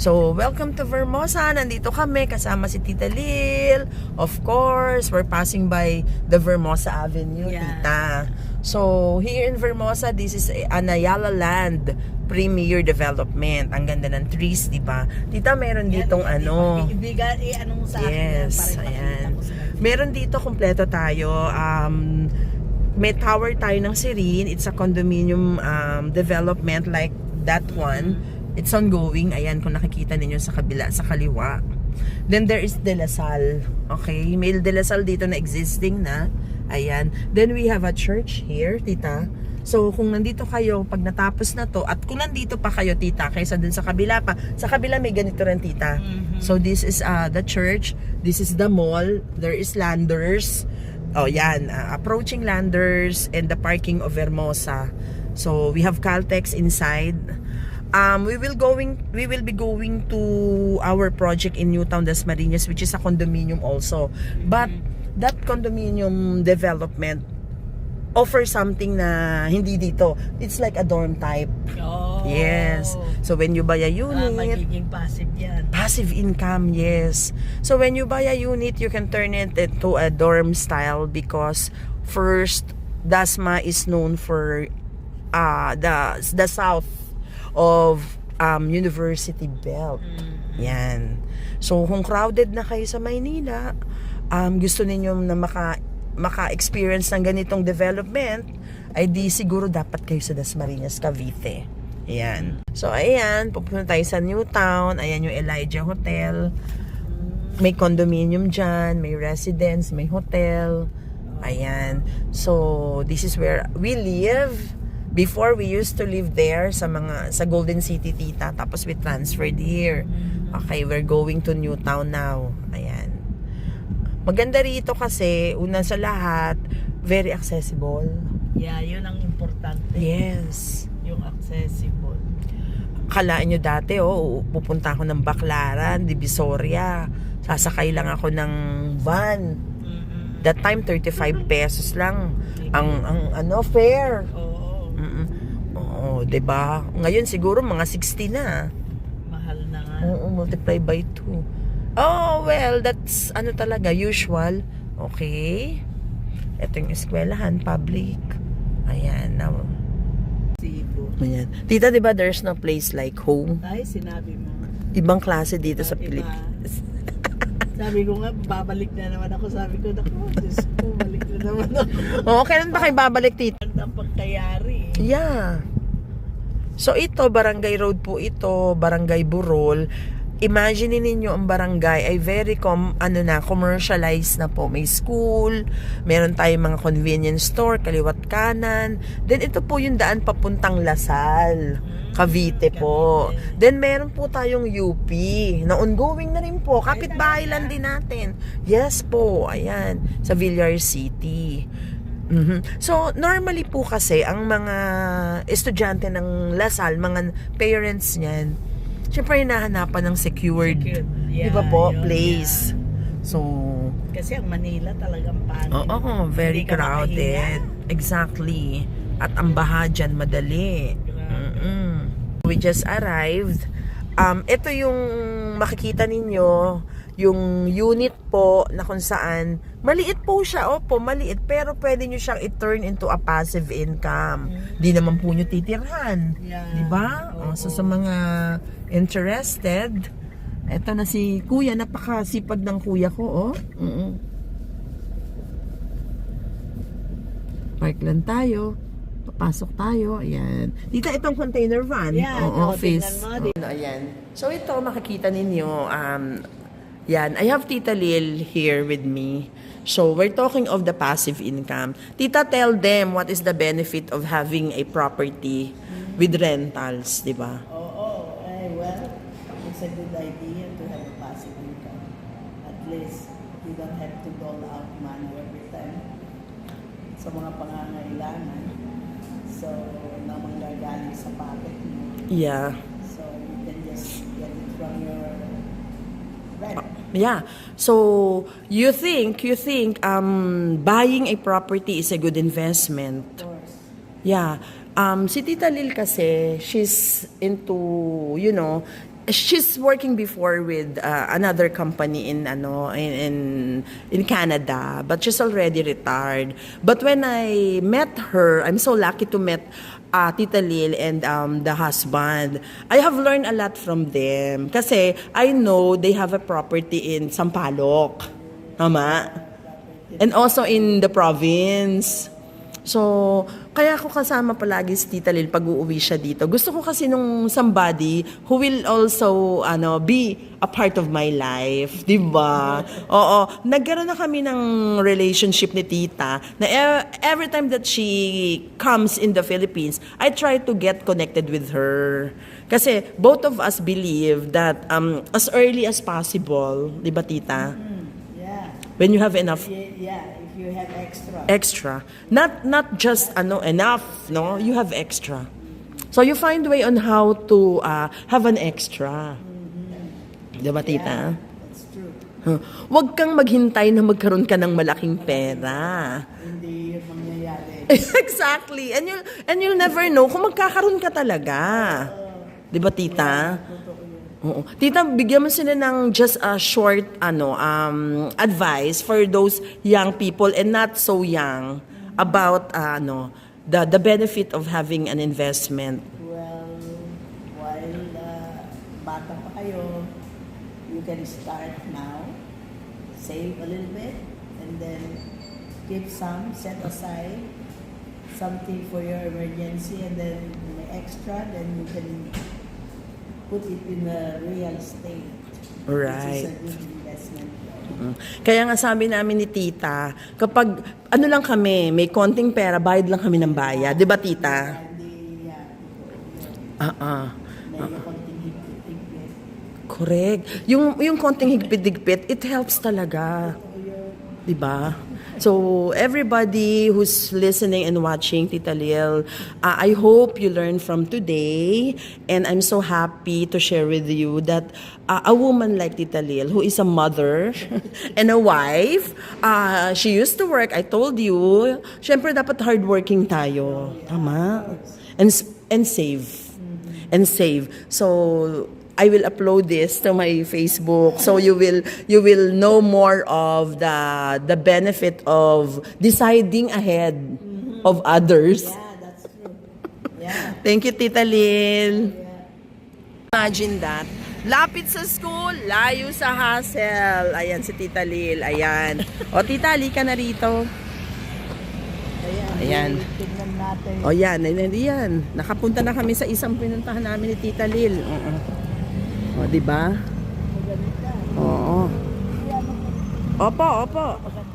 So, welcome to Vermosa. Nandito kami kasama si Tita Lil. Of course, we're passing by the Vermosa Avenue, Tita. So, here in Vermosa, this is an Ayala Land Premier Development. Ang ganda ng trees, di ba? Tita, meron ditong ano. Anong sa Yes, ayan. Meron dito, kompleto tayo. May tower tayo ng Serene. It's a condominium development like that one. It's ongoing. Ayan, kung nakikita ninyo sa kabila, sa kaliwa. Then there is De La Salle. Okay, may De La Salle dito na existing na. Ayan. Then we have a church here, Tita. So, kung nandito kayo, pag natapos na to, at kung nandito pa kayo, Tita, kaysa dun sa kabila pa, sa kabila may ganito rin, Tita. So, this is the church. This is the mall. There is Landers. Oh, yan. Approaching Landers and the parking of Vermosa. So, we have Caltex inside. We will be going to our project in Newtown, Dasmariñas, which is a condominium also. But that condominium development offers something na hindi dito. It's like a dorm type. Oh. Yes. So when you buy a unit, magiging passive yan. passive income, yes. So when you buy a unit, you can turn it into a dorm style because first, Dasma is known for the south of University Belt. Yan. So kung crowded na kayo sa Maynila, gusto ninyo na maka-experience ng ganitong development, ay di siguro dapat kayo sa Dasmariñas, Cavite. Ayan. So ayan, pupunta tayo sa Newtown. Ayan yung Elijah Hotel. May condominium dyan, may residence, may hotel. Ayan. So this is where we live. Before, we used to live there sa Golden City, Tita. Tapos we transferred here. Okay, we're going to Newtown now. Ayan. Maganda rito kasi, una sa lahat, very accessible. Yeah, yun ang importante. Yes. Yung accessible. Kalaan nyo dati, pupunta ako ng Baclaran, Divisoria. Sasakay lang ako ng van. That time, 35 pesos lang. Ang fare. Oo, 'di ba? Ngayon siguro mga 60 na. Mahal na nga. Oo, multiply by 2. Oh, well, that's ano talaga usual. Okay. Ito yung eskwelahan, public. Ayan, now. Cebu. Ayan. Tita, 'di ba there's no place like home? Ay, sinabi mo. Ibang klase dito sa Iba. Pilipinas. Sabi ko nga, babalik na naman ako. Sabi ko, Diyos ko, balik na naman ako. Oo, kailan ba kayo babalik, Tita? Ang pagkayari. Yeah. So ito, Barangay Road po ito, Barangay Burol. Imagine ninyo ang barangay ay very commercialized na po. May school, meron tayong mga convenience store, kaliwat kanan. Then ito po yung daan papuntang Lasal, Cavite po. Then meron po tayong UP na ongoing na rin po. Kapitbahay lang din natin. Yes po, ayan, sa Villar City. So, normally po kasi, ang mga estudyante ng Lasal, mga parents niyan, syempre hinahanapan ng secured, Yeah, di ba po, yun, place. yeah. So, Kasi ang Manila talagang paano. oo, very Hindi ka crowded. Exactly. At ang baha dyan, madali. We just arrived. Ito yung makikita ninyo, yung unit po na kung saan maliit po siya, maliit, pero pwede nyo siyang i-turn into a passive income. Di naman po nyo titirhan. Yeah. Di ba? So sa mga interested, eto na si Kuya, napakasipag ng Kuya ko, Park lang tayo. Papasok tayo. Ayan. Dito itong container van. Yeah, office. Ayan. So ito, makikita ninyo, yan, I have Tita Lil here with me. So, we're talking of the passive income. Tita, tell them what is the benefit of having a property with rentals, di ba? Well, it's a good idea to have a passive income. At least, you don't have to dole out money every time sa mga pangangailangan. So, na manggagaling sa pocket mo. Yeah. So, you can just get it from your rent. Yeah. So, you think buying a property is a good investment? Of course. Yeah. Si Tita Lil kasi, she's into, she's working before with another company in in Canada, but she's already retired. But when I met her, I'm so lucky to meet Tita Lil and the husband. I have learned a lot from them kasi I know they have a property in Sampaloc. Tama? And also in the province. So, kaya ako kasama palagi si Tita Lil pag uuwi siya dito. Gusto ko kasi nung somebody who will also be a part of my life, 'di ba? Oo, nagkaroon na kami ng relationship ni Tita na every time that she comes in the Philippines, I try to get connected with her. Kasi both of us believe that as early as possible, 'di ba Tita? Yeah. When you have enough Yeah, if you have extra. extra, not just enough, no, you have extra, so you find way on how to have an extra. Diba Tita? That's true. Huwag kang maghintay na magkaroon ka ng malaking pera. Hindi yung mangyayari. Exactly, and you'll never know kung magkakaroon ka talaga. Diba Tita? Oo. Tita, bigyan mo sila ng just a short advice for those young people and not so young about the benefit of having an investment. Well, while bata pa kayo, you can start now, save a little bit, and then keep some, set aside something for your emergency, and then may extra, then you can put it in a real estate. Right. Which is a good investment. Kaya nga sabi namin ni Tita, kapag lang kami, may konting pera, bayad lang kami ng bayad. Di ba Tita? Hindi, may konting higpit-higpit. Correct. Yung konting higpit-higpit, it helps talaga. Di ba? So, everybody who's listening and watching Tita Lil, I hope you learn from today, and I'm so happy to share with you that a woman like Tita Lil, who is a mother and a wife, she used to work, I told you, syempre dapat hardworking tayo. Tama? And save. And save. So, I will upload this to my Facebook, so you will know more of the benefit of deciding ahead of others. Yeah, that's true. Yeah. Thank you, Tita Lil. Imagine that. Lapit sa school, layo sa hassle. Ayan si Tita Lil, ayan. O Tita, halika na rito. Ayan. Tignan natin. O yan, yan. Nakapunta na kami sa isang pinuntahan namin ni Tita Lil. O, di ba? Maganda. Oo. Opo, opo. Maganda